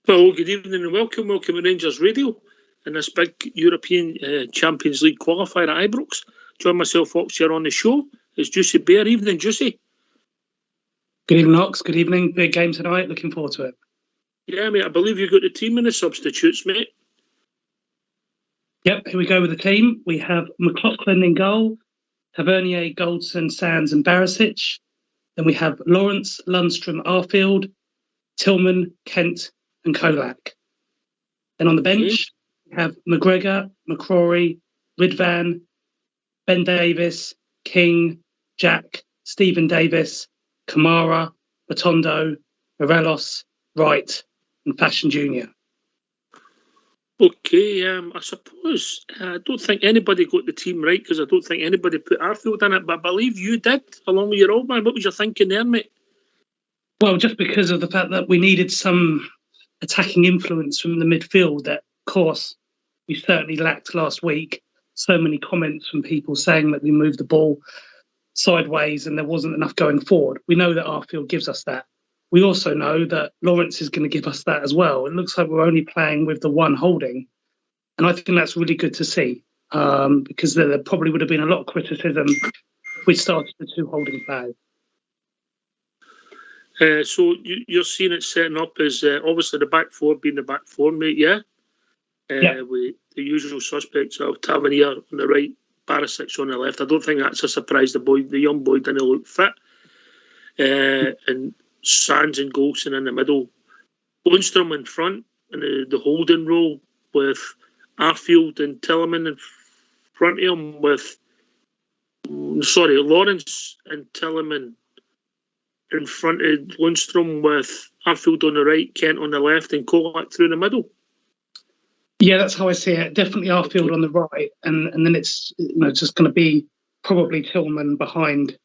Well, good evening and welcome to Rangers Radio in this big European Champions League qualifier at Ibrox. Join myself, Ox, here on the show. It's Juicy Bear. Evening, Juicy. Good evening, Ox. Good evening. Big game tonight. Looking forward to it. Yeah, mate. I believe you got the team and the substitutes, mate. Yep, here we go with the team. We have McLaughlin in goal, Tavernier, Goldson, Sands and Barisic. Then we have Lawrence, Lundstrom, Arfield, Tillman, Kent and Kolak. Then on the bench, we have McGregor, McCrory, Ridvan, Ben Davis, King, Jack, Stephen Davis, Kamara, Matondo, Morelos, Wright and Fashion Jr. Okay, I suppose I don't think anybody got the team right because I don't think anybody put Arfield in it, but I believe you did, along with your old man. What was your thinking there, mate? Well, just because of the fact that we needed some attacking influence from the midfield that, of course, we certainly lacked last week. So many comments from people saying that we moved the ball sideways and there wasn't enough going forward. We know that Arfield gives us that. We also know that Lawrence is going to give us that as well. It looks like we're only playing with the one holding. And I think that's really good to see because there probably would have been a lot of criticism if we started the two holding players. So you're seeing it setting up as obviously the back four being the back four, mate, yeah? With the usual suspects of Tavernier on the right, Barisic on the left. I don't think that's a surprise. The young boy didn't look fit. And Sands and Golson in the middle. Lundstrom in front in the holding role with Arfield and Tillman in front of him with... Lawrence and Tillman in front of Lundstrom with Arfield on the right, Kent on the left and Kolak through the middle. Yeah, that's how I see it. Definitely Arfield on the right, and then it's just going to be probably Tillman behind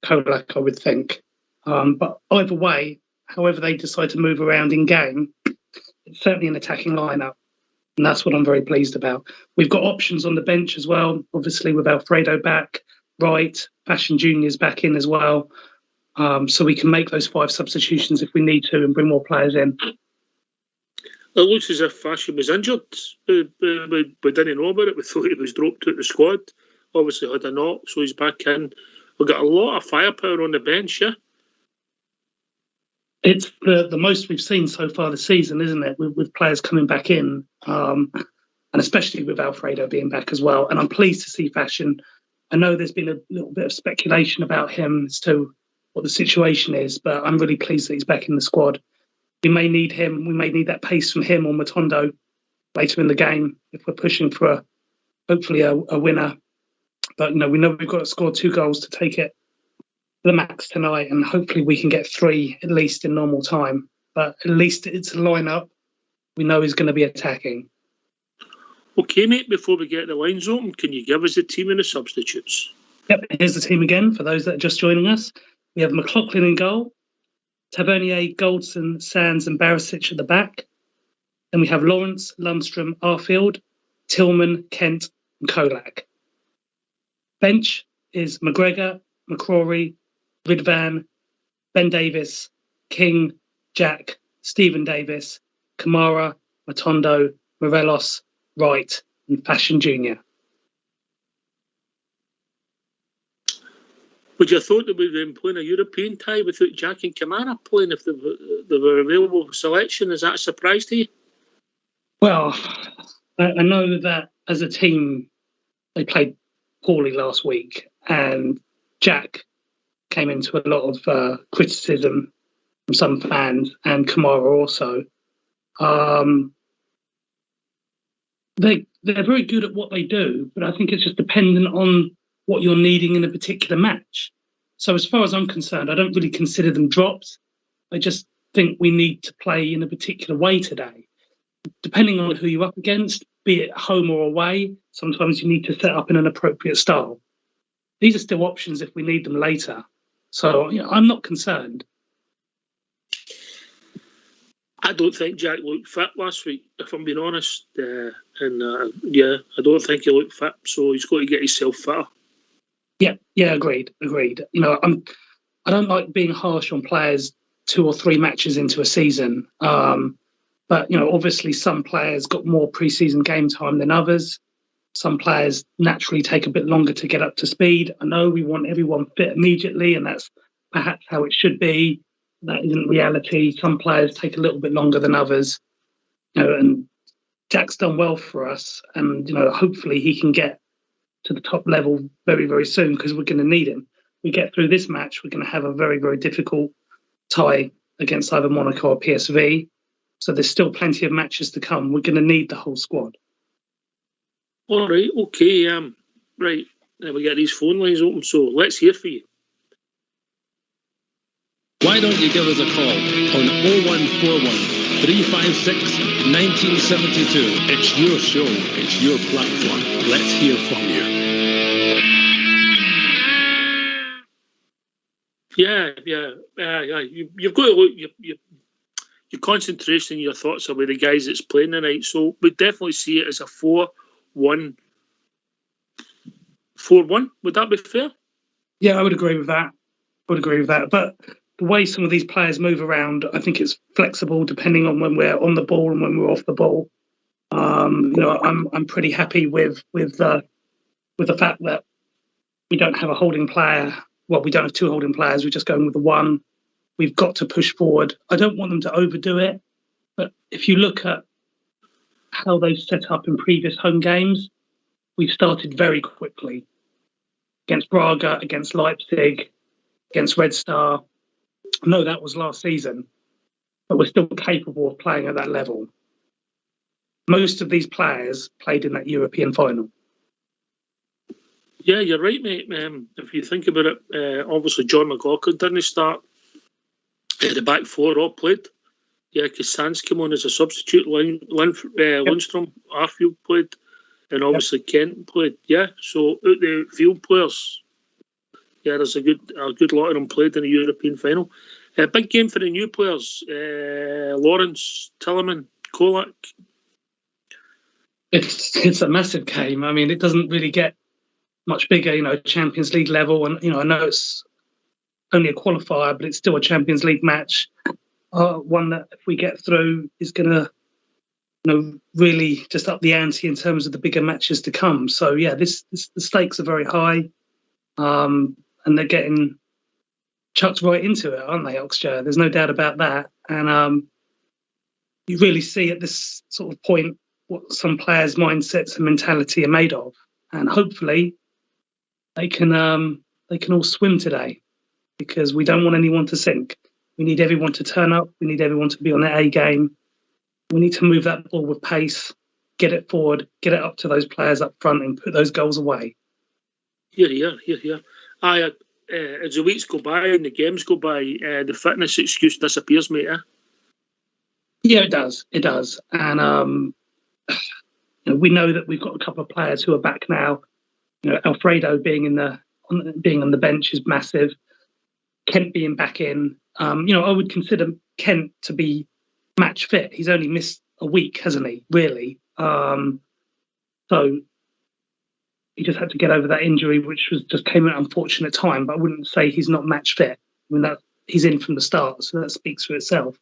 Kolak, I would think. But either way, however they decide to move around in game, it's certainly an attacking lineup, and that's what I'm very pleased about. We've got options on the bench as well, obviously with Alfredo back, Wright, Fashion Junior's back in as well, so we can make those 5 substitutions if we need to and bring more players in. It looks as if Fashion was injured. We didn't know about it. We thought he was dropped out of the squad. Obviously had a knock, so he's back in. We've got a lot of firepower on the bench, yeah? It's the most we've seen so far this season, isn't it? With players coming back in, and especially with Alfredo being back as well. And I'm pleased to see Fashion. I know there's been a little bit of speculation about him as to what the situation is, but I'm really pleased that he's back in the squad. We may need him. We may need that pace from him or Matondo later in the game if we're pushing for hopefully a winner. But we know we've got to score 2 goals to take it to the max tonight, and hopefully we can get 3 at least in normal time. But at least it's a lineup we know is going to be attacking. Okay, mate, before we get the lines open, can you give us the team and the substitutes? Yep, here's the team again for those that are just joining us. We have McLaughlin in goal, Tavernier, Goldson, Sands and Barisic at the back. Then we have Lawrence, Lundstrom, Arfield, Tillman, Kent and Kolak. Bench is McGregor, McCrory, Ridvan, Ben Davis, King, Jack, Stephen Davis, Kamara, Matondo, Morelos, Wright and Fashion Jr. Would you have thought that we'd been playing a European tie without Jack and Kamara playing if they were available for selection? Is that a surprise to you? Well, I know that as a team, they played poorly last week, and Jack came into a lot of criticism from some fans, and Kamara also. They're very good at what they do, but I think it's just dependent on what you're needing in a particular match. So as far as I'm concerned, I don't really consider them drops. I just think we need to play in a particular way today. Depending on who you're up against, be it home or away, sometimes you need to set up in an appropriate style. These are still options if we need them later. So I'm not concerned. I don't think Jack looked fit last week, if I'm being honest. I don't think he looked fit, so he's got to get himself fitter. Yeah, agreed. I don't like being harsh on players 2 or 3 matches into a season. But obviously some players got more pre-season game time than others. Some players naturally take a bit longer to get up to speed. I know we want everyone fit immediately, and that's perhaps how it should be. That isn't reality. Some players take a little bit longer than others. And Jack's done well for us, and hopefully he can get to the top level very, very soon, because we're going to need him. We get through this match, we're going to have a very, very difficult tie against either Monaco or PSV. So there's still plenty of matches to come. We're going to need the whole squad. All right, okay. Right, now we get these phone lines open, so let's hear for you. Why don't you give us a call on 0141 356 1972? It's your show, it's your platform. Let's hear from you. Yeah. You've got to look your concentration, your thoughts are with the guys that's playing tonight. So we definitely see it as a 4-1. 4-1. Would that be fair? Yeah, I would agree with that. But the way some of these players move around, I think it's flexible depending on when we're on the ball and when we're off the ball. I'm pretty happy with the fact that we don't have a holding player. Well, we don't have 2 holding players. We're just going with the one. We've got to push forward. I don't want them to overdo it, but if you look at how they've set up in previous home games, we've started very quickly. Against Braga, against Leipzig, against Red Star. No, that was last season, but we're still capable of playing at that level. Most of these players played in that European final. Yeah, you're right, mate. If you think about it, obviously John McLaughlin didn't start. The back 4 all played. Yeah, because Sands came on as a substitute. Lundstrom, Arfield played, and obviously Kent played. Yeah, so out the field players, yeah, there's a good lot of them played in the European final. Big game for the new players. Lawrence, Tillerman, Kolak. It's a massive game. I mean, it doesn't really get much bigger, Champions League level. And, I know it's only a qualifier, but it's still a Champions League match. One that, if we get through, is going to, really just up the ante in terms of the bigger matches to come. So, yeah, the stakes are very high. And they're getting chucked right into it, aren't they, Oxford? There's no doubt about that. And you really see at this sort of point what some players' mindsets and mentality are made of. And hopefully they can all swim today, because we don't want anyone to sink. We need everyone to turn up. We need everyone to be on their A game. We need to move that ball with pace, get it forward, get it up to those players up front and put those goals away. Here. As the weeks go by and the games go by, the fitness excuse disappears, mate. Yeah, it does. And we know that we've got a couple of players who are back now. Alfredo being on the bench is massive. Kent being back in, I would consider Kent to be match fit. He's only missed a week, hasn't he? Really. So he just had to get over that injury, which just came at an unfortunate time. But I wouldn't say he's not match fit. I mean, that he's in from the start, so that speaks for itself.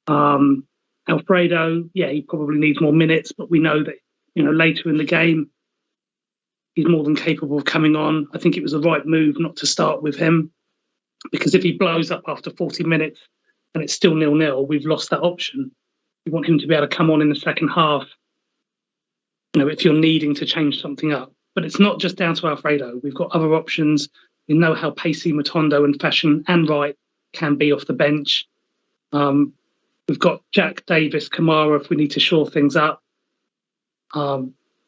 Alfredo, yeah, he probably needs more minutes, but we know that later in the game he's more than capable of coming on. I think it was the right move not to start with him, because if he blows up after 40 minutes and it's still 0-0, we've lost that option. We want him to be able to come on in the second half, if you're needing to change something up. But it's not just down to Alfredo. We've got other options. We know how pacey Matondo and Fashion and Wright can be off the bench. We've got Jack, Davis, Kamara if we need to shore things up.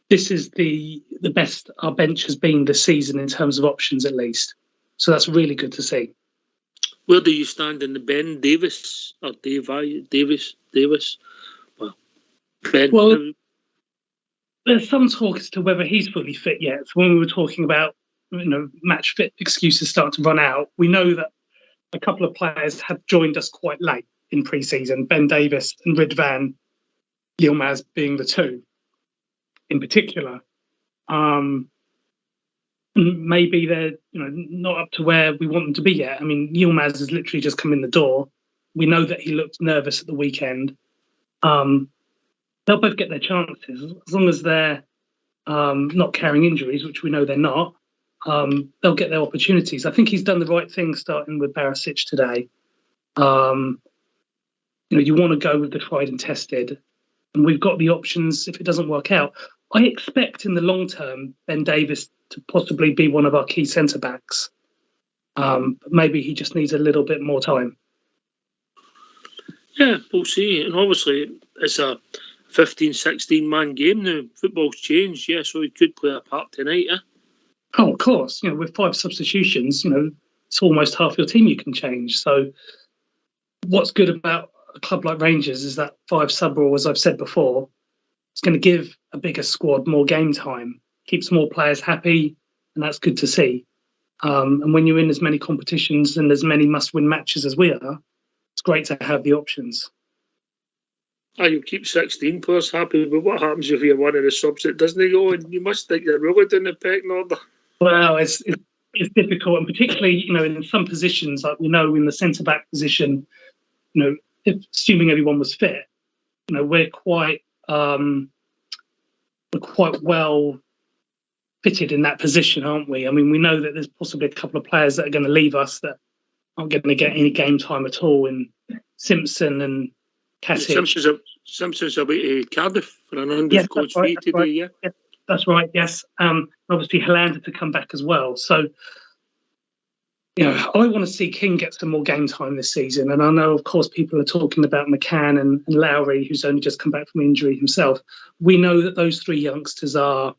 this is the best our bench has been this season in terms of options, at least. So that's really good to see. Where do you stand in the Ben Davis or Davis? Well, Ben. Well, there's some talk as to whether he's fully fit yet. So when we were talking about, match fit excuses start to run out, we know that a couple of players have joined us quite late in pre-season. Ben Davis and Ridvan Yilmaz being the two in particular. Maybe they're not up to where we want them to be yet. I mean, Yilmaz has literally just come in the door. We know that he looked nervous at the weekend. They'll both get their chances as long as they're not carrying injuries, which we know they're not. They'll get their opportunities. I think he's done the right thing starting with Barisic today. You want to go with the tried and tested, and we've got the options if it doesn't work out. I expect in the long term Ben Davis to possibly be one of our key centre backs. But maybe he just needs a little bit more time. Yeah, we'll see. And obviously it's a 15, 16-man game now. Football's changed, yeah, so he could play a part tonight, yeah? Oh, of course. With 5 substitutions, it's almost half your team you can change. So what's good about a club like Rangers is that 5 sub rule, as I've said before, it's going to give a bigger squad more game time, keeps more players happy, and that's good to see. And when you're in as many competitions and as many must-win matches as we are, it's great to have the options. You keep 16 players happy, but what happens if you're one of the subs that doesn't go? And you must think you're really doing the pecking order. Well, it's difficult, and particularly in some positions, like we know in the centre back position, if assuming everyone was fit, we're quite well fitted in that position, aren't we? I mean, we know that there's possibly a couple of players that are going to leave us that aren't going to get any game time at all in Simpson and Katic. Simpson's away to Cardiff for an undisclosed fee today, right. yeah? Yes, that's right, yes. Obviously, Helander to come back as well. So, I want to see King get some more game time this season. And I know, of course, people are talking about McCann and Lowry, who's only just come back from injury himself. We know that those 3 youngsters are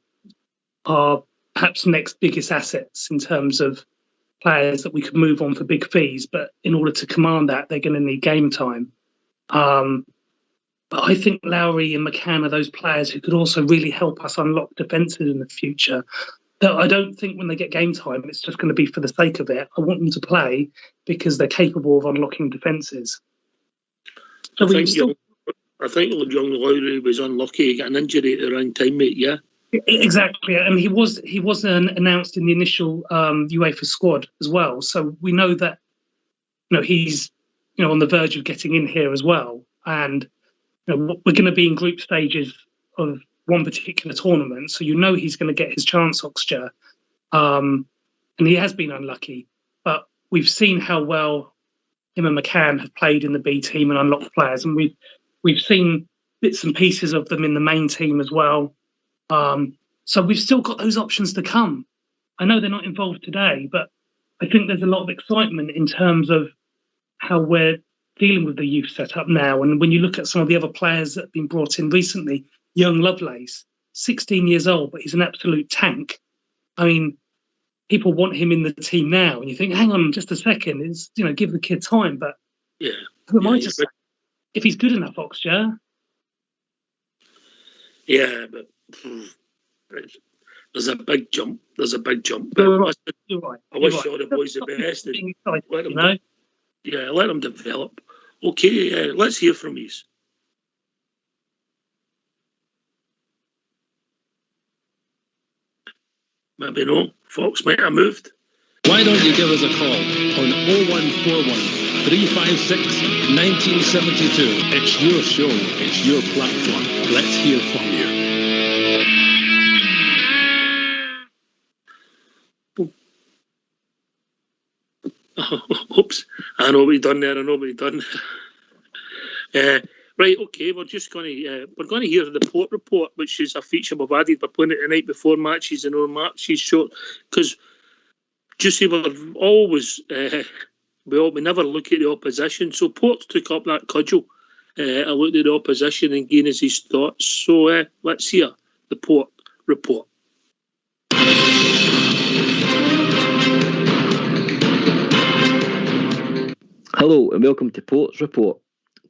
perhaps next biggest assets in terms of players that we could move on for big fees. But in order to command that, they're going to need game time. But I think Lowry and McCann are those players who could also really help us unlock defences in the future. That I don't think when they get game time, it's just going to be for the sake of it. I want them to play because they're capable of unlocking defences. So I think young Lowry was unlucky. He got an injury at the wrong time, mate, yeah? Exactly. And he was announced in the initial UEFA squad as well. So we know that he's on the verge of getting in here as well. And we're going to be in group stages of one particular tournament, so he's going to get his chance, Oxger. And he has been unlucky, but we've seen how well him and McCann have played in the B team and unlocked players, and we've seen bits and pieces of them in the main team as well. So we've still got those options to come. I know they're not involved today, but I think there's a lot of excitement in terms of how we're dealing with the youth setup now. And when you look at some of the other players that have been brought in recently, young Lovelace, 16 years old, but he's an absolute tank. I mean, people want him in the team now, and you think, hang on just a second, it's, give the kid time. But who am I to say? If he's good enough, Oxger. Yeah, but there's a big jump. You're right. I wish all the boys the best. Let them develop. Okay, let's hear from you. Maybe no. Fox might have moved. Why don't you give us a call on 0141 356 1972. It's your show. It's your platform. Let's hear from you. Oops. I know what you've done there. Right, okay, we're going to hear the port report, which is a feature we've added. We're playing it the night before matches and on matches short, because just see, we're always we never look at the opposition. So Port took up that cudgel. I looked at the opposition and gained his thoughts. So let's hear the Port Hello and welcome to Port's Report.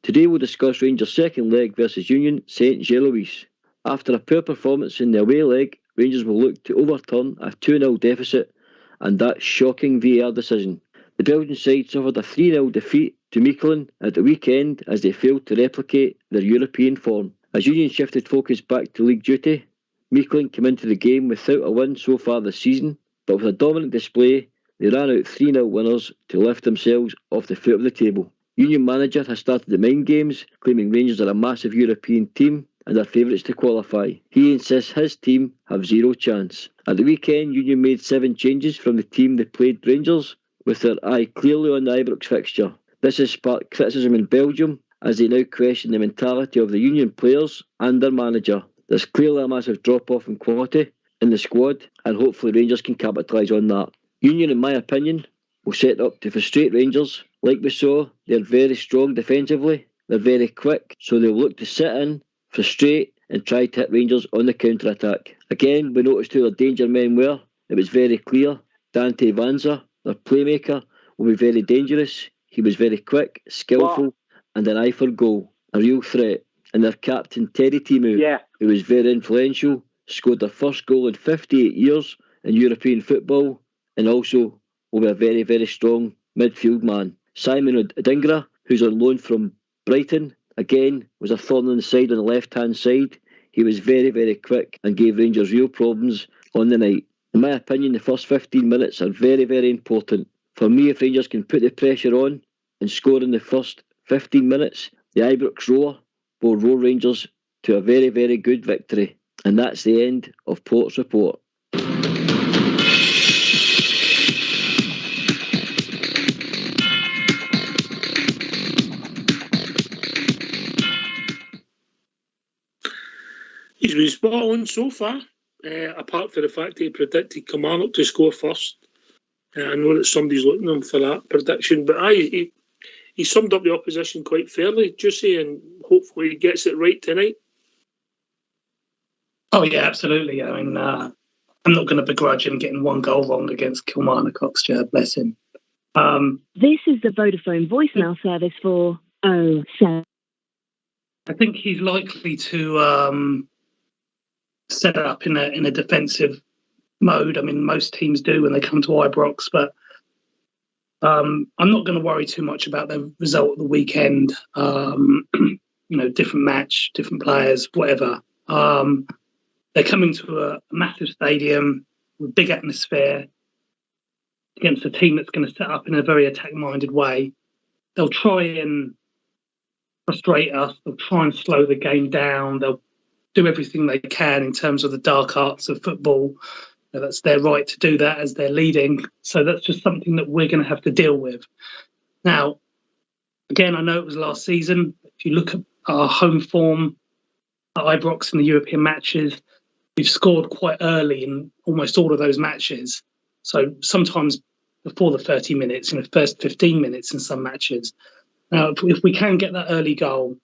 Today we'll discuss Rangers' second leg versus Union Saint-Gilloise. After a poor performance in the away leg, Rangers will look to overturn a 2-0 deficit and that shocking VAR decision. The Belgian side suffered a 3-0 defeat to Mechelen at the weekend as they failed to replicate their European form. As Union shifted focus back to league duty, Mechelen came into the game without a win so far this season, but with a dominant display, they ran out 3-0 winners to lift themselves off the foot of the table. Union manager has started the mind games, claiming Rangers are a massive European team and are favourites to qualify. He insists his team have zero chance. At the weekend, Union made 7 changes from the team that played Rangers, with their eye clearly on the Ibrox fixture. This has sparked criticism in Belgium as they now question the mentality of the Union players and their manager. There's clearly a massive drop-off in quality in the squad, and hopefully Rangers can capitalise on that. Union, in my opinion, will set up to frustrate Rangers. Like we saw, they're very strong defensively, they're very quick, so they'll look to sit in, frustrate and try to hit Rangers on the counter-attack. Again, we noticed who their danger men were. It was very clear. Dante Vanza, their playmaker, will be very dangerous. He was very quick, skillful and an eye for goal. A real threat. And their captain, Terry Timu, who was very influential, scored their first goal in 58 years in European football, and also will be a very, very strong midfield man. Simon Odingra, who's on loan from Brighton, again was a thorn in the side on the left-hand side. He was very, very quick and gave Rangers real problems on the night. In my opinion, the first 15 minutes are very, very important. For me, if Rangers can put the pressure on and score in the first 15 minutes, the Ibrox roar will roar Rangers to a very, very good victory. And that's the end of Port's Report. He's been spot on so far, apart from the fact that he predicted Kilmarnock to score first. I know that somebody's looking at him for that prediction, but he summed up the opposition quite fairly, Jussie, and hopefully he gets it right tonight. Oh, yeah, absolutely. I mean, I'm not going to begrudge him getting 1 goal wrong against Kilmarnock, bless him. This is the Vodafone voicemail service for 07. I think he's likely to set up in a defensive mode. I mean, most teams do when they come to Ibrox, but I'm not going to worry too much about the result of the weekend. Different match, different players, whatever. They're coming to a massive stadium with big atmosphere against a team that's going to set up in a very attack-minded way. They'll try and frustrate us. They'll try and slow the game down. They'll do everything they can in terms of the dark arts of football. That's their right to do that as they're leading. So that's just something that we're going to have to deal with. Now, again, I know it was last season. If you look at our home form at Ibrox in the European matches, we've scored quite early in almost all of those matches. So sometimes before the 30 minutes, first 15 minutes in some matches. Now, if we can get that early goal,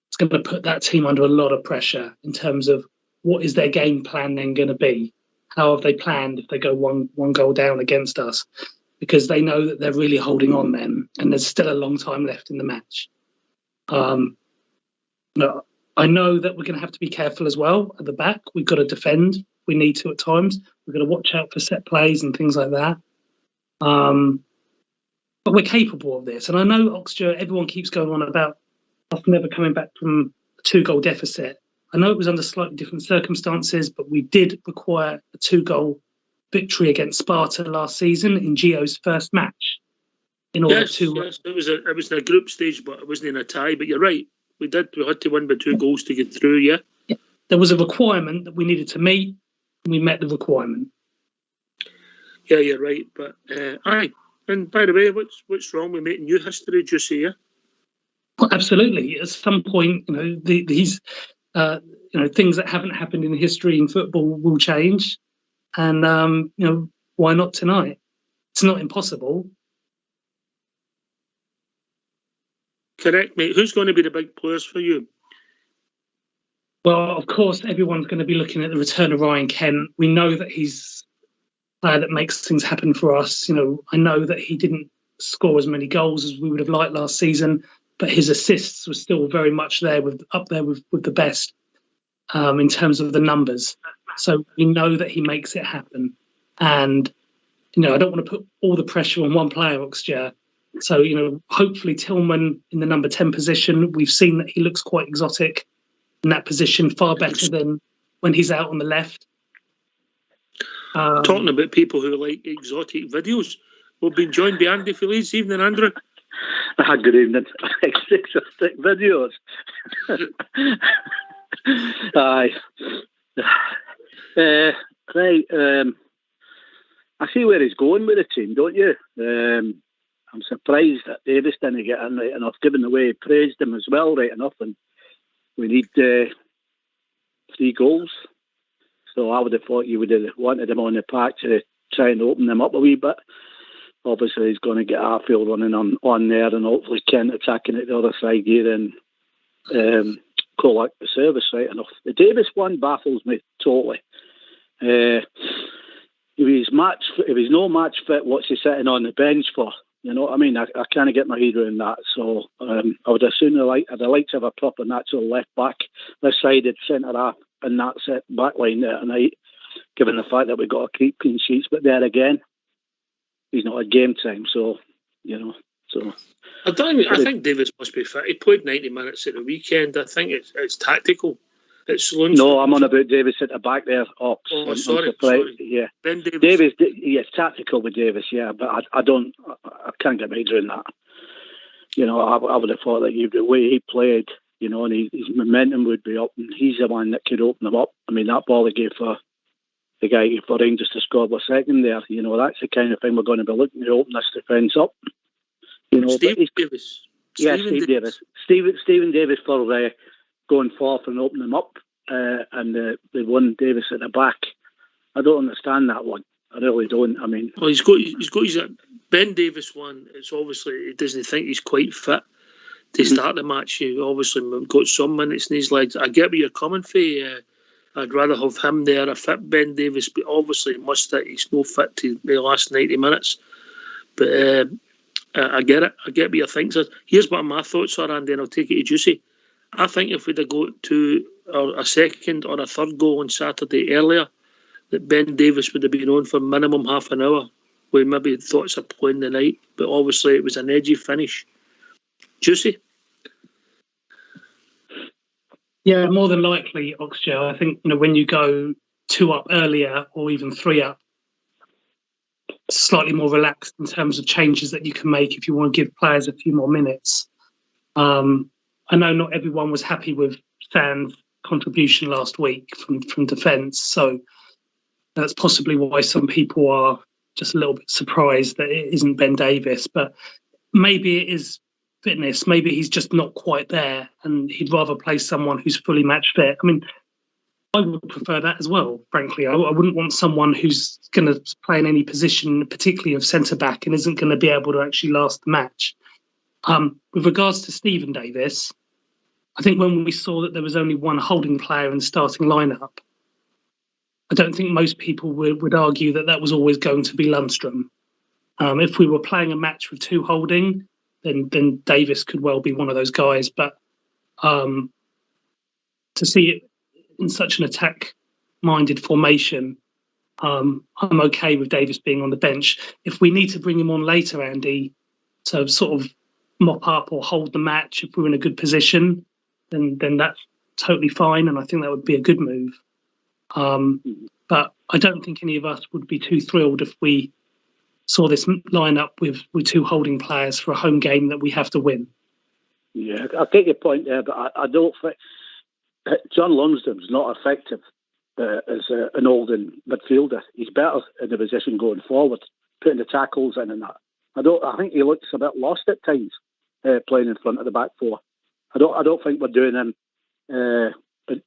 it's going to put that team under a lot of pressure in terms of what is their game plan then going to be? How have they planned if they go one goal down against us? Because they know that they're really holding on then, and there's still a long time left in the match. I know that we're going to have to be careful as well at the back. We've got to defend. We need to at times. We've got to watch out for set plays and things like that. But we're capable of this. And I know Oxford, everyone keeps going on about us never coming back from a 2-goal deficit. I know it was under slightly different circumstances, but we did require a 2-goal victory against Sparta last season in Gio's first match. Yes, it was in a group stage, but it wasn't in a tie. But you're right, we had to win by 2 goals to get through. Yeah, there was a requirement that we needed to meet, and we met the requirement. Yeah, you're right. But aye, and by the way, what's wrong with making new history? Just say yeah. Well, absolutely. At some point, these things that haven't happened in history in football will change, and why not tonight? It's not impossible. Correct, mate. Who's going to be the big players for you? Well, of course, everyone's going to be looking at the return of Ryan Kent. We know that he's a player that makes things happen for us. I know that he didn't score as many goals as we would have liked last season, but his assists were still very much there up there with the best in terms of the numbers. So we know that he makes it happen. And, I don't want to put all the pressure on one player, Oxjay. So, hopefully Tillman in the number 10 position, we've seen that he looks quite exotic in that position, far better than when he's out on the left. Talking about people who like exotic videos, we've been joined by Andy Feliz. Evening, Andrew. Good evening. Exotic videos. Aye. Right. I see where he's going with the team, don't you? I'm surprised that Davis didn't get in right enough, given the way he praised him as well right enough, and we need 3 goals. So I would have thought you would have wanted him on the patch to try and open them up a wee bit. Obviously, he's going to get Arfield running on there, and hopefully Kent attacking at the other side here, and Kolak the service right enough. The Davis one baffles me totally. If he's no match fit, what's he sitting on the bench for? You know what I mean? I can't get my head around that. So I would assume I'd like to have a proper natural left back, left-sided centre half, and that's it, back line there tonight, given the fact that we've got to keep clean sheets. But there again, he's not at game time, so. I think Davis must be fit. He played 90 minutes at the weekend. I think it's tactical. It's Lundstrom. No, I'm on about Davis at the back there. Oh, sorry. Yeah. Then Davis, it's tactical with Davis, yeah, but I can't get my head around that. I would have thought that the way he played, and his momentum would be up, and he's the one that could open them up. I mean, that ball he gave for the guy for Rangers to score a second there, that's the kind of thing we're going to be looking to open this defence up. Stephen Davis. Yeah, Steve Davis. Stephen Davis for going forth and opening them up, and the one Davis at the back. I don't understand that one. I really don't. I mean, well, he's got his Ben Davis one. It's obviously he doesn't think he's quite fit to start the match. He obviously got some minutes in his legs. I get where you're coming from. I'd rather have him there, a fit Ben Davis, but obviously he's no fit to the last 90 minutes. But I get it. I get what you think. So here's what my thoughts are, Andy, and I'll take it to Juicy. I think if we'd have got to a second or a third goal on Saturday earlier, that Ben Davis would have been on for minimum half an hour. We maybe thoughts of playing the night, but obviously it was an edgy finish. Juicy? Yeah, more than likely, Oxjay. I think when you go 2 up earlier or even 3 up, slightly more relaxed in terms of changes that you can make if you want to give players a few more minutes. I know not everyone was happy with Sand's contribution last week from defence, so that's possibly why some people are just a little bit surprised that it isn't Ben Davis. But maybe it is fitness. Maybe he's just not quite there, and he'd rather play someone who's fully match fit. I mean, I would prefer that as well, frankly. I wouldn't want someone who's going to play in any position, particularly of centre-back, and isn't going to be able to actually last the match. With regards to Stephen Davis, I think when we saw that there was only one holding player in the starting lineup, I don't think most people would argue that was always going to be Lundstrom. If we were playing a match with 2 holding, then Davis could well be one of those guys. But to see it in such an attack-minded formation, I'm okay with Davis being on the bench. If we need to bring him on later, Andy, to sort of mop up or hold the match if we're in a good position, then that's totally fine, and I think that would be a good move. But I don't think any of us would be too thrilled if we saw this lineup with 2 holding players for a home game that we have to win. Yeah, I take your point there, but I don't think John Lundstrom's not effective as an holding midfielder. He's better in the position going forward, putting the tackles in and that. I think he looks a bit lost at times playing in front of the back 4. I don't think we're doing him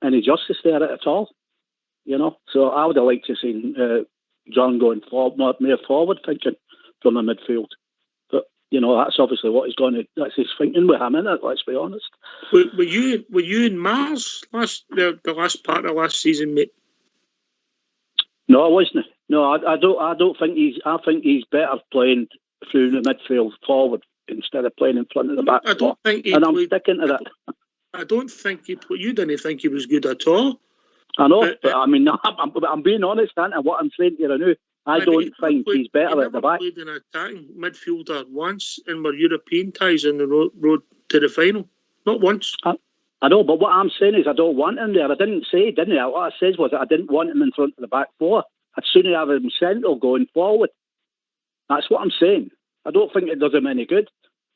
any justice there at all. So I would have liked to see John going forward, more forward thinking from the midfield. But that's obviously what he's going to. That's his thinking with him in it. Let's be honest. Were you in Mars the last part of last season, mate? No, I wasn't. No, I don't think he's. I think he's better playing through the midfield forward instead of playing in front of the back. I don't think and I'm sticking to that. I don't think you didn't think he was good at all. I know, but I mean, I'm being honest, and what I'm saying here, I know. I don't think he's better at the back. He never played an attacking midfielder once in my European ties in the road to the final. Not once. I know, but what I'm saying is I don't want him there. I didn't say, didn't I? What I said was that I didn't want him in front of the back four. I'd sooner have him central going forward. That's what I'm saying. I don't think it does him any good.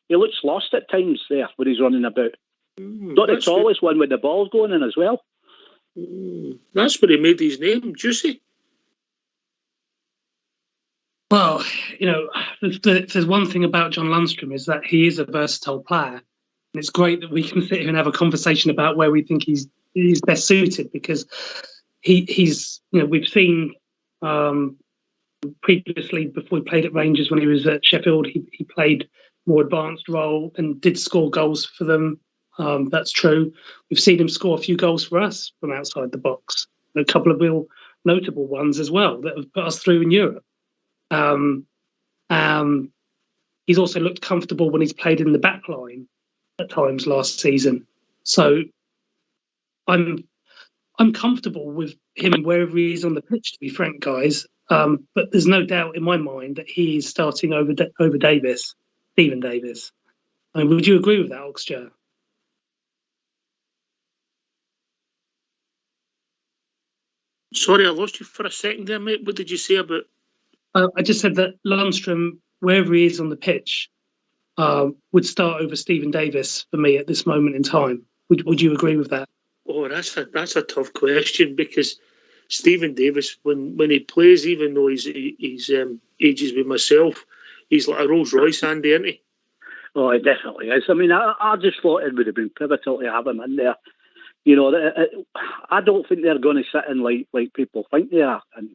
He looks lost at times there when he's running about. Not the tallest one with the ball going in as well. That's where he made his name, Juicy. Well, there's one thing about John Lundstram is that he is a versatile player. And it's great that we can sit here and have a conversation about where we think he's best suited, because he's we've seen previously, before he played at Rangers, when he was at Sheffield, he played more advanced role and did score goals for them. That's true. We've seen him score a few goals for us from outside the box. A couple of real notable ones as well that have put us through in Europe. He's also looked comfortable when he's played in the back line at times last season. So I'm comfortable with him wherever he is on the pitch, to be frank, guys. But there's no doubt in my mind that he is starting over Stephen Davis. I mean, would you agree with that, Oxger? Sorry, I lost you for a second there, mate. What did you say about... I just said that Lundstram, wherever he is on the pitch, would start over Stephen Davis for me at this moment in time. Would you agree with that? Oh, that's a tough question, because Stephen Davis, when he plays, even though he's ages with myself, he's like a Rolls Royce, Andy, isn't he? Oh, it definitely is. I mean, I just thought it would have been pivotal to have him in there. I don't think they're going to sit in like people think they are, and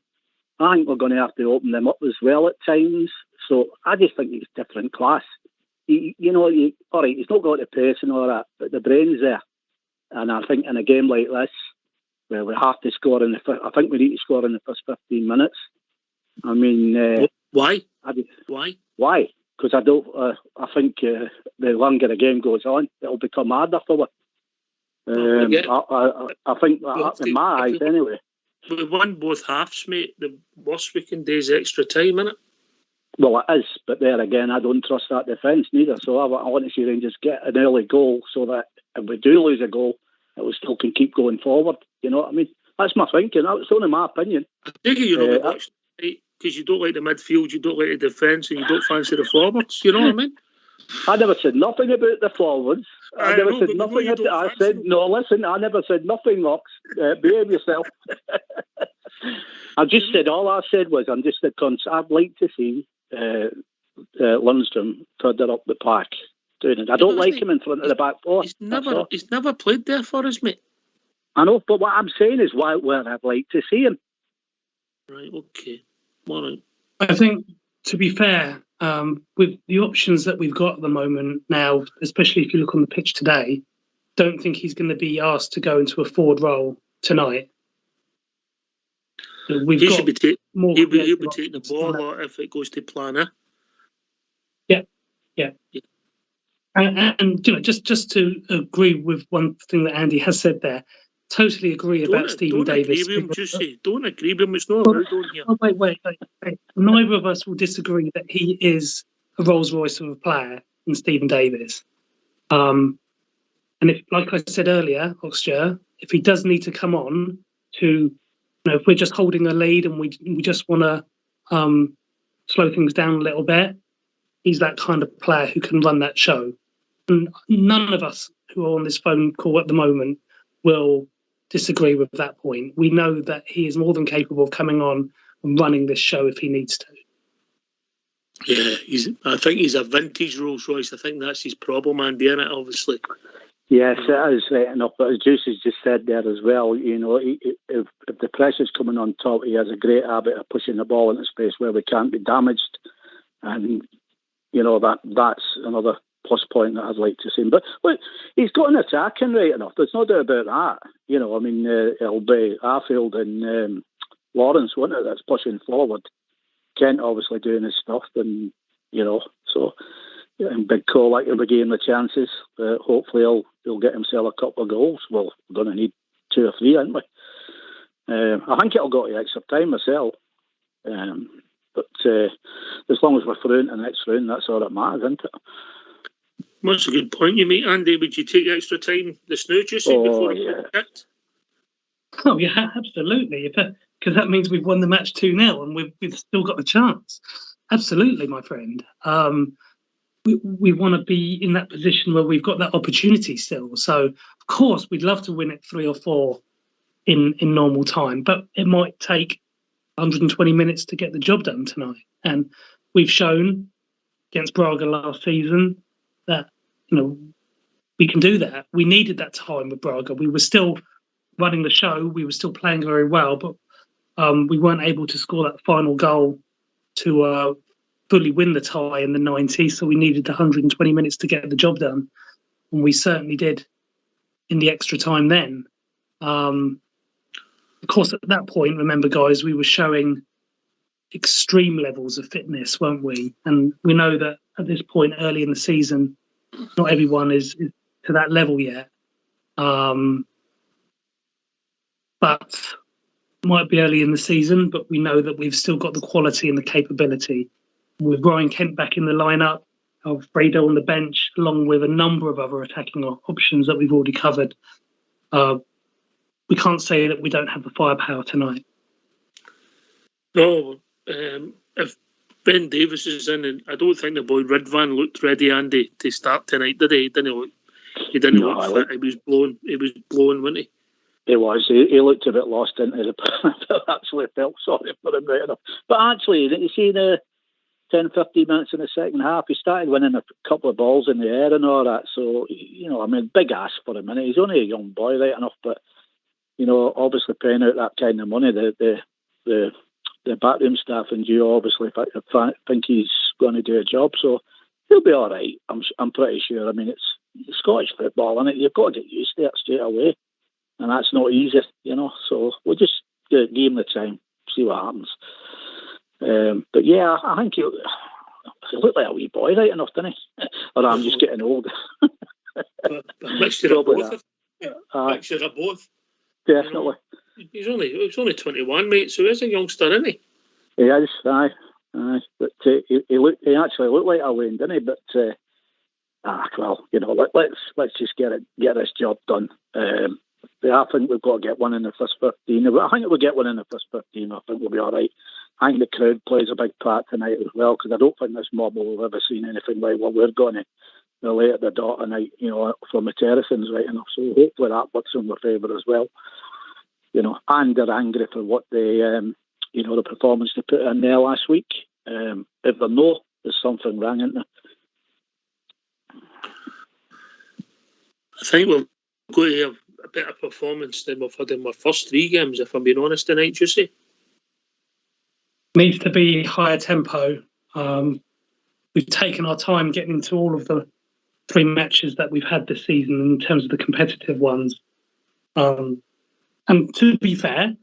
I think we're going to have to open them up as well at times. So I just think he's different class. All right, he's not got the pace and all that, but the brain's there. And I think in a game like this, where we have to score I think we need to score in the first 15 minutes. I mean, why? Why? Because I think the longer the game goes on, it'll become harder for us. I think that, in my eyes, anyway. We won both halves, mate. The worst we can do is extra time, innit? Well, it is, but there again, I don't trust that defence neither. So I want to see Rangers get an early goal so that if we do lose a goal, that we still can keep going forward. You know what I mean? That's my thinking. That's only my opinion. I think you're only watching it because you don't like the midfield, you don't like the defence, and you don't fancy the forwards. You know what I mean? I never said nothing about the forwards. I never said nothing. I said, no, listen, I never said nothing, Locks. Behave yourself. I just said, all I said was, I'd like to see Lundstram further up the pack doing it. I don't like him in front of the back four. He's never played there for us, mate. I know, but what I'm saying is where I'd like to see him. Right, okay. All right. I think, to be fair, with the options that we've got at the moment now, especially if you look on the pitch today, don't think he's going to be asked to go into a forward role tonight. He'll be taking the ball a lot if it goes to plan, eh? Yeah. And just to agree with one thing that Andy has said there, totally agree about Stephen Davis. Don't agree with him. It's not about doing here. Oh, wait. Neither of us will disagree that he is a Rolls Royce of a player in Stephen Davis. And if, like I said earlier, Oxger, if he does need to come on to, if we're just holding a lead and we just want to slow things down a little bit, he's that kind of player who can run that show. And none of us who are on this phone call at the moment will disagree with that point. We know that he is more than capable of coming on and running this show if he needs to. Yeah, I think he's a vintage Rolls Royce. I think that's his problem, Andy, isn't it, obviously? Yes, it is right enough. But as Juice has just said there as well, if the pressure's coming on top, he has a great habit of pushing the ball into space where we can't be damaged. And, that's another plus point that I'd like to see him. But look, he's got an attacking right enough. There's no doubt about that. It'll be Arfield and Lawrence, won't it, that's pushing forward. Kent obviously doing his stuff, and So, and big call like he'll be getting the chances. Hopefully he'll get himself a couple of goals. Well, we're going to need 2 or 3, aren't we? I think it'll go to extra time myself. But as long as we're through into the next round, that's all that matters, isn't it? That's a good point you make, Andy. Would you take extra time, the snooze you said, before it kicked? Oh, yeah, absolutely. Because that means we've won the match 2-0 and we've still got a chance. Absolutely, my friend. We want to be in that position where we've got that opportunity still. So, of course, we'd love to win it 3 or 4 in normal time, but it might take 120 minutes to get the job done tonight. And we've shown against Braga last season that, we can do that. We needed that time with Braga. We were still running the show. We were still playing very well, but we weren't able to score that final goal to fully win the tie in the 90s. So we needed the 120 minutes to get the job done. And we certainly did in the extra time then. Of course, at that point, remember, guys, we were showing extreme levels of fitness, weren't we? And we know that at this point early in the season, not everyone is to that level yet. But might be early in the season, but we know that we've still got the quality and the capability. With Ryan Kent back in the lineup, Alfredo on the bench, along with a number of other attacking options that we've already covered, we can't say that we don't have the firepower tonight. No, if Ben Davis is in, and I don't think the boy Ridvan looked ready, Andy, to start tonight, did he? He didn't look fit. He was blown, wasn't he? He was. He looked a bit lost into it. I actually felt sorry for him right enough. But actually, you see the 10, 15 minutes in the second half, he started winning a couple of balls in the air and all that. So, big ask for him. He's only a young boy right enough, but, obviously paying out that kind of money, the backroom staff and you obviously think he's going to do a job. So he'll be all right. I'm pretty sure. It's Scottish football, and you've got to get used to it straight away. And that's not easy, so we'll just give him the time, see what happens. But yeah, I think he looked like a wee boy right enough, didn't he? Or I'm just getting old. A mixture of both. Mixture of both. Definitely. He's only 21, mate, so he's a youngster, isn't he? He is, aye. But he actually looked like a Wayne, didn't he? But let's just get this job done. I think we've got to get one in the first 15. I think if we get one in the first 15, I think we'll be all right. I think the crowd plays a big part tonight as well, because I don't think this mob will have ever seen anything like what we're going to relay at the dot tonight, from the Terracins right enough. So hopefully that works in their favour as well. And they're angry for what the performance they put in there last week. If they know there's something wrong, isn't there? I think we'll go to have a better performance than we've had in our first 3 games, if I'm being honest tonight, you see. Needs to be higher tempo. We've taken our time getting into all of the 3 matches that we've had this season in terms of the competitive ones. And to be fair,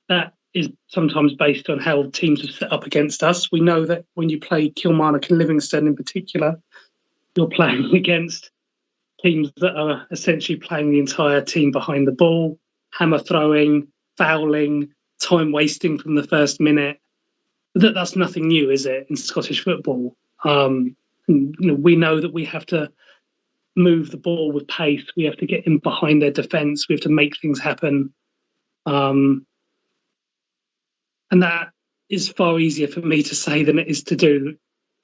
that is sometimes based on how teams have set up against us. We know that when you play Kilmarnock and Livingston in particular, you're playing against teams that are essentially playing the entire team behind the ball, hammer throwing, fouling, time wasting from the first minute. That's nothing new, is it, in Scottish football? We know that we have to move the ball with pace. We have to get in behind their defence. We have to make things happen. And that is far easier for me to say than it is to do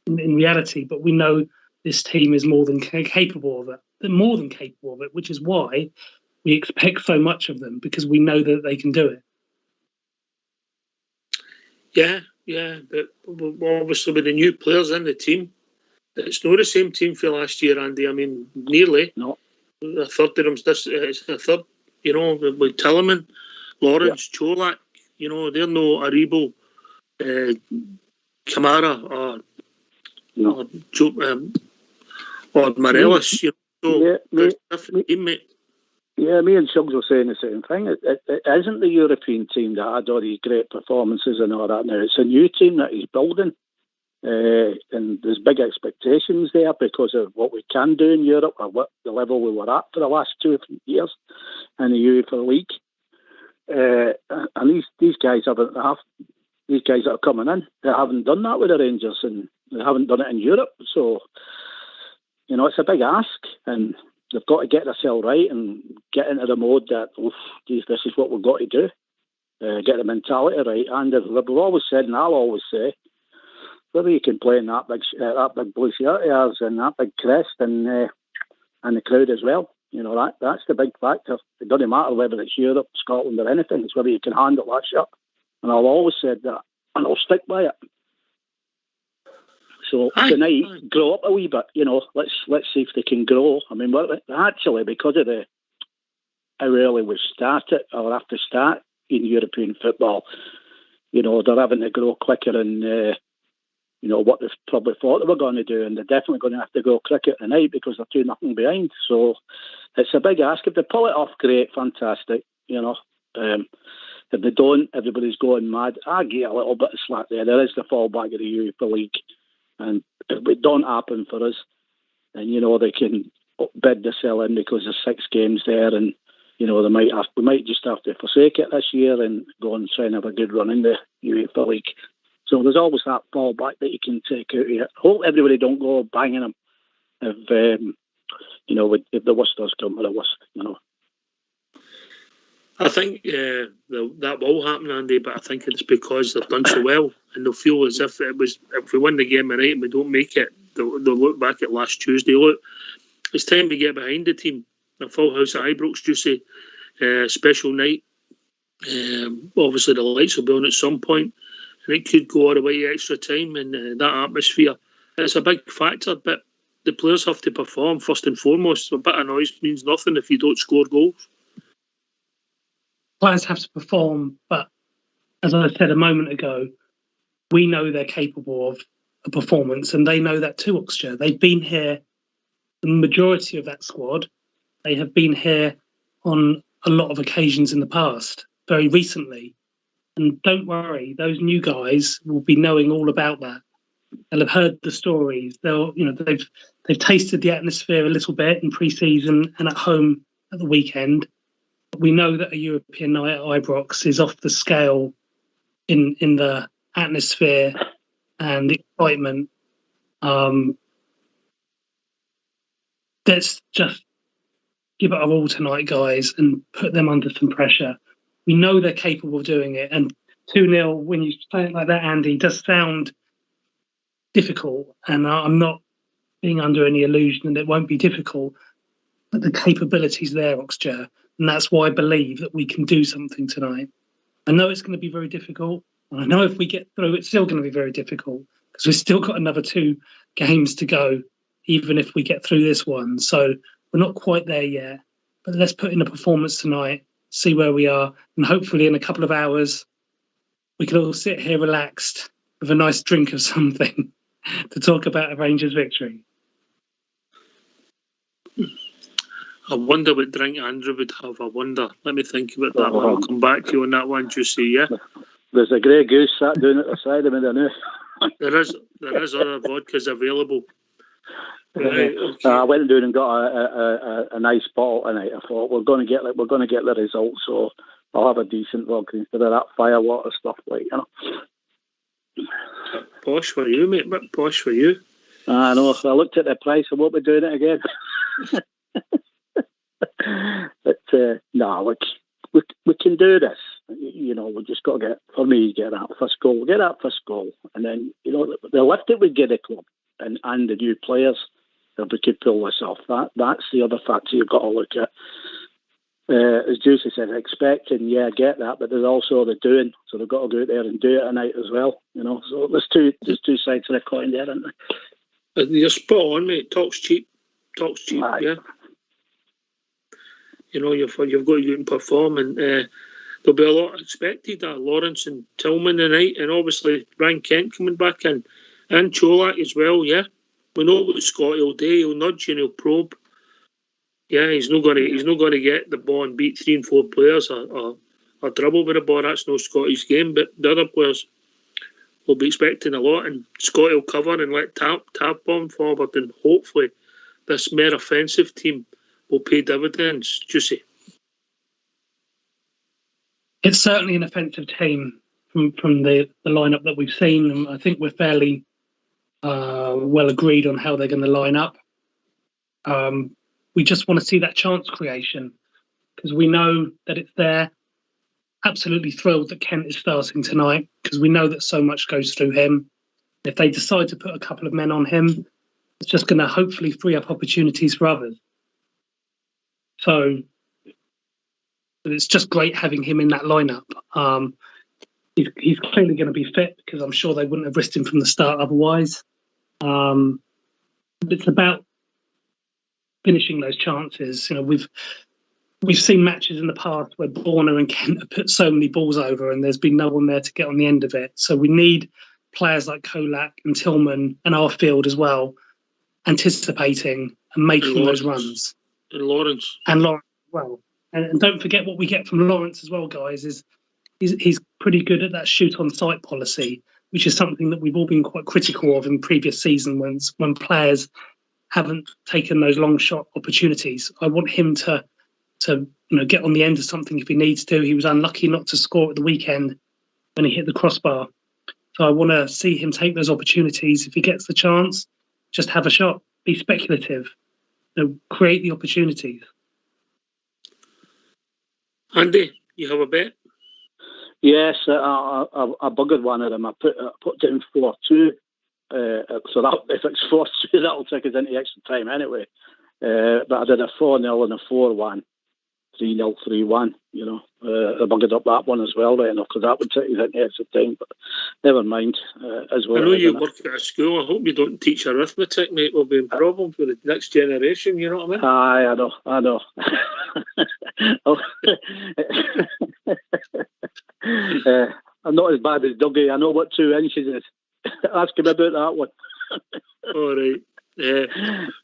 in reality. But we know this team is more than capable of it. They're more than capable of it, which is why we expect so much of them, because we know that they can do it. Yeah, but obviously with the new players in the team, it's not the same team for last year, Andy. Nearly. No. A third of them's it's a third, with Tillman, Lawrence, Cholak, they're no Aribo, Kamara, or Morelos, different team, mate. Yeah, me and Suggs were saying the same thing. It isn't the European team that had all these great performances and all that now. It's a new team that he's building. and there's big expectations there because of what we can do in Europe or what the level we were at for the last 2 or 3 years in the UEFA League. And these guys these guys that are coming in, they haven't done that with the Rangers, and they haven't done it in Europe. So, it's a big ask, and they've got to get themselves right and get into the mode that, this is what we've got to do. Get the mentality right. And we've always said, and I'll always say, whether you can play in that big blue shirt of yours and that big crest and the crowd as well, that's the big factor. It doesn't matter whether it's Europe, Scotland, or anything. It's whether you can handle that shirt. And I've always said that, and I'll stick by it. So tonight, grow up a wee bit. Let's see if they can grow. I mean, actually, because of how early we started or have to start in European football, they're having to grow quicker and. What they probably thought they were going to do, and they're definitely going to have to go cricket tonight because they're 2-0 behind. So it's a big ask. If they pull it off, great, fantastic. If they don't, everybody's going mad. I get a little bit of slack there. There is the fallback of the UEFA League, and if it don't happen for us, then they can bid to sell in because there's 6 games there, and we might just have to forsake it this year and go and try and have a good run in the UEFA League. So there's always that fallback that you can take out here. Hope everybody don't go banging them if if the worst does come to the worst. I think that will happen, Andy, but I think it's because they've done so well, and they'll feel as if if we win the game tonight and we don't make it, they'll look back at last Tuesday. Look, it's time to get behind the team. A full house at Ibrox Tuesday, special night. Obviously, the lights will be on at some point. And it could go all the way to extra time, and that atmosphere. It's a big factor, but the players have to perform first and foremost. A bit of noise means nothing if you don't score goals. Players have to perform, but as I said a moment ago, we know they're capable of a performance, and they know that too, Oxford. They've been here, the majority of that squad, they have been here on a lot of occasions in the past, very recently. And don't worry, those new guys will be knowing all about that. They'll have heard the stories. They've tasted the atmosphere a little bit in pre-season and at home at the weekend. But we know that a European night at Ibrox is off the scale in the atmosphere and the excitement. Let's just give it our all tonight, guys, and put them under some pressure. We know they're capable of doing it, and 2-0, when you say it like that, Andy, does sound difficult, and I'm not being under any illusion that it won't be difficult, but the capability's there, Oxford, and that's why I believe that we can do something tonight. I know it's going to be very difficult, and I know if we get through, it's still going to be very difficult, because we've still got another 2 games to go, even if we get through this one. So we're not quite there yet, but let's put in a performance tonight, see where we are, and hopefully in a couple of hours we can all sit here relaxed with a nice drink of something to talk about a Rangers victory. I wonder what drink Andrew would have. I wonder. Let me think about that one. I'll come back to you on that one, Juicy, yeah? There's a Grey Goose sat down at the side of me there now. There is other vodkas available. Right, okay. I went down and got a nice bottle tonight. I thought we're going to get the results, so I'll have a decent vodka instead of that firewater stuff, Posh for you, mate. But posh for you. I know. I looked at the price. I won't be doing it again. But no, we can do this. We just got to get that first goal. Get that first goal, and then the lift it would get the club and the new players. If we could pull this off, that's the other factor you've got to look at. As Juicy said, expecting, get that, but there's also the doing. So they've got to go out there and do it tonight as well. So there's two sides to the coin there, aren't there? You're spot on, mate. Talk's cheap. Aye. Yeah. You've got to go and perform, and there'll be a lot expected. Lawrence and Tillman tonight, and obviously Ryan Kent coming back in, and Cholak as well. Yeah. We know what Scotty will do. He'll nudge and he'll probe. Yeah, he's not going to get the ball and beat 3 and 4 players or dribble with the ball. That's no Scotty's game. But the other players we'll be expecting a lot, and Scotty will cover and let Tap bomb forward, and hopefully this more offensive team will pay dividends. Juicy. It's certainly an offensive team from the lineup that we've seen, and I think we're fairly well agreed on how they're going to line up. We just want to see that chance creation because we know that it's there. Absolutely thrilled that Kent is starting tonight because we know that so much goes through him. If they decide to put a couple of men on him, it's just going to hopefully free up opportunities for others. So it's just great having him in that lineup. He's clearly going to be fit because I'm sure they wouldn't have risked him from the start otherwise. It's about finishing those chances. You know, we've seen matches in the past where Borna and Kent have put so many balls over and there's been no one there to get on the end of it. So we need players like Kolak and Tillman and Arfield as well, anticipating and making those runs. And Lawrence. And Lawrence as well. And don't forget what we get from Lawrence as well, guys, is he's pretty good at that shoot-on-sight policy, which is something that we've all been quite critical of in previous seasons when players haven't taken those long shot opportunities. I want him to get on the end of something if he needs to. He was unlucky not to score at the weekend when he hit the crossbar. So I want to see him take those opportunities. If he gets the chance, just have a shot. Be speculative. Create the opportunities. Andy, you have a bet? Yes, I buggered one of them. I put down 4-2. So that if it's 4-2, that'll take us into extra time anyway. But I did a 4-0 and a 4-1. 3-0, 3-1, I buggered up that one as well, right enough, because that would take you into extra time, but never mind. As well, I know you work at a school. I hope you don't teach arithmetic, mate. Will be a problem for the next generation, you know what I mean? Aye, I know. I'm not as bad as Dougie. I know what 2 inches is. Ask him about that one. All right.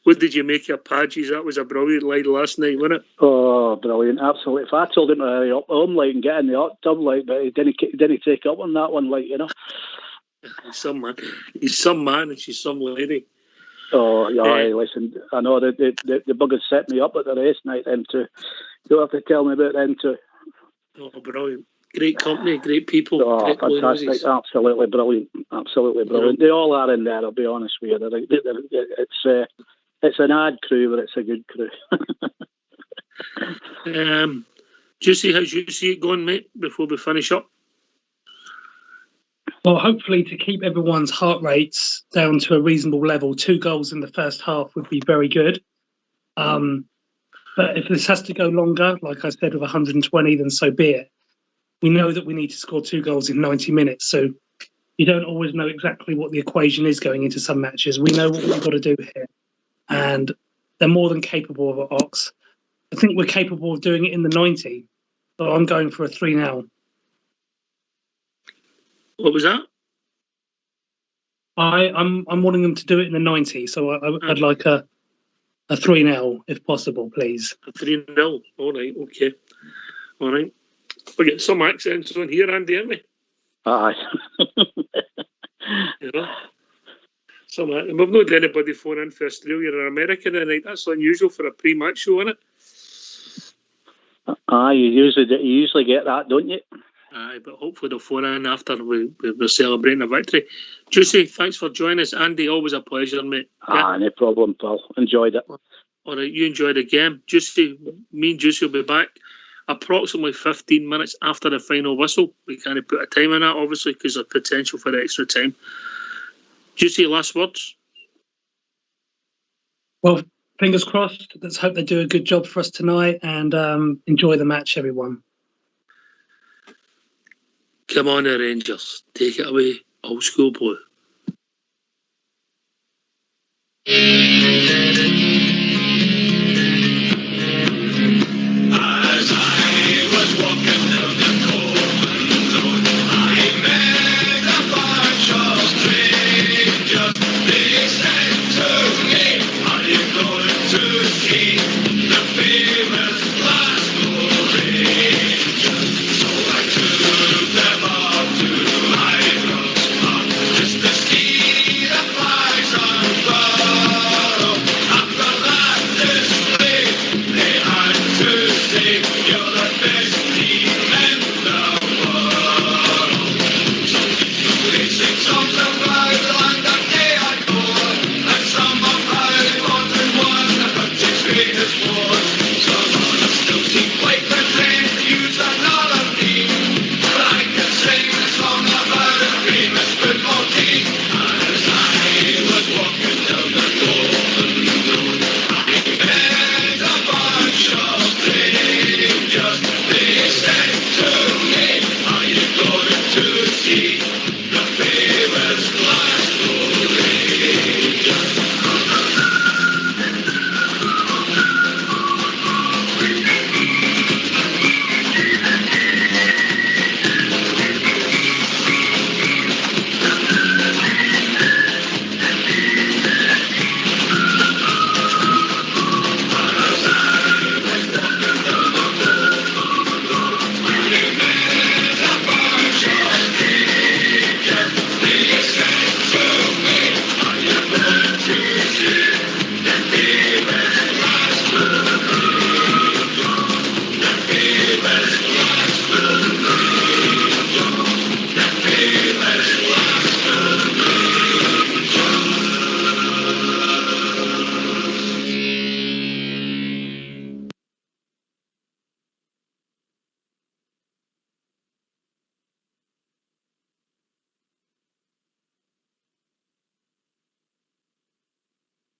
What did you make your Padges? That was a brilliant line last night, wasn't it? Oh, brilliant! Absolutely. If I told him to hurry up home, and get in the hot tub, but he didn't take up on that one, He's some man. He's some man, and she's some lady. Oh, yeah. Listen, I know the buggers set me up at the race night. Them too. You don't have to tell me about them too. Oh, brilliant! Great company, great people. Oh, great fantastic! Noses. Absolutely brilliant. Absolutely brilliant. They all are in there. I'll be honest with you. It's an ad crew, but it's a good crew. Juicy, how's you see it going, mate? Before we finish up. Well, hopefully to keep everyone's heart rates down to a reasonable level, 2 goals in the first half would be very good. But if this has to go longer, like I said, with 120, then so be it. We know that we need to score 2 goals in 90 minutes, so you don't always know exactly what the equation is going into some matches. We know what we've got to do here, and they're more than capable of it, Ox. I think we're capable of doing it in the 90, so I'm going for a 3-0. What was that? I'm wanting them to do it in the 90, so I'd like a 3-0 if possible, please. A 3-0. All right, okay. All right. We get some accents on here, Andy, haven't we? Aye. Some. We've not had anybody phone in for Australia or America tonight. That's unusual for a pre-match show, isn't it? Aye, you usually get that, don't you? Aye, but hopefully they'll phone in after we're celebrating a victory. Juicy, thanks for joining us. Andy, always a pleasure, mate. Yeah? No problem, pal. Enjoyed it. All right, you enjoyed the game. Juicy, me and Juicy will be back approximately 15 minutes after the final whistle. We can't put a time on that, obviously, because of potential for extra time. Juicy, last words? Well, fingers crossed. Let's hope they do a good job for us tonight and enjoy the match, everyone. Come on, the Rangers. Take it away. Old school blue. Like a sing a song about a dream, it's good.